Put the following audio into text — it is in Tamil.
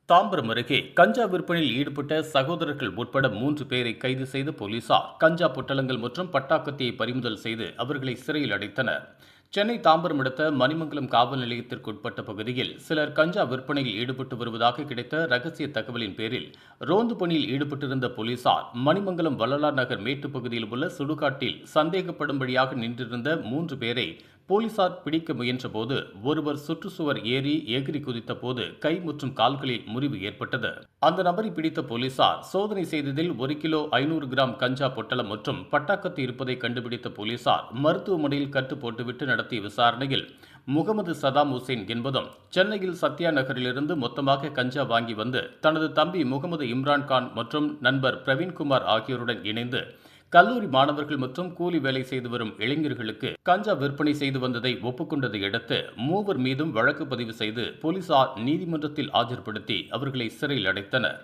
தாம்பரம் அருகே கஞ்சா விற்பனையில் ஈடுபட்ட சகோதரர்கள் உட்பட 3 பேரை கைது செய்த போலீசார் கஞ்சா பொட்டலங்கள் மற்றும் பட்டாக்கத்தியை பறிமுதல் செய்து அவர்களை சிறையில் அடைத்தனர். சென்னை தாம்பரம் அடுத்த மணிமங்கலம் காவல் நிலையத்திற்குட்பட்ட பகுதியில் சிலர் கஞ்சா விற்பனையில் ஈடுபட்டு வருவதாக கிடைத்த ரகசிய தகவலின் பேரில் ரோந்து பணியில் ஈடுபட்டிருந்த போலீசார் மணிமங்கலம் வள்ளலார் நகர் மேட்டு பகுதியில் உள்ள சுடுகாட்டில் சந்தேகப்படும்படியாக நின்றிருந்த 3 பேரை போலீசார் பிடிக்க முயன்றபோது ஒருவர் சுற்றுச்சுவர் ஏறி எகிரி குதித்த போது கை மற்றும் கால்களில் முறிவு ஏற்பட்டது. அந்த நபரை பிடித்த போலீசார் சோதனை செய்ததில் 1 கிலோ 500 கிராம் கஞ்சா பொட்டலம் மற்றும் பட்டாக்கத்து இருப்பதை கண்டுபிடித்த போலீசார் மருத்துவமனையில் கட்டு போட்டுவிட்டு நடத்திய விசாரணையில் முகமது சதாம் ஹுசேன் என்பதும் சென்னையில் சத்யா நகரிலிருந்து மொத்தமாக கஞ்சா வாங்கி வந்து தனது தம்பி முகமது இம்ரான்கான் மற்றும் நண்பர் பிரவீன்குமார் ஆகியோருடன் இணைந்து கல்லூரி மாணவர்கள் மற்றும் கூலி வேலை செய்து வரும் இளைஞர்களுக்கு கஞ்சா விற்பனை செய்து வந்ததை ஒப்புக்கொண்டதை அடுத்து 3 மீதும் வழக்கு பதிவு செய்து போலீசார் நீதிமன்றத்தில் ஆஜர்படுத்தி அவர்களை சிறையில் அடைத்தனர்.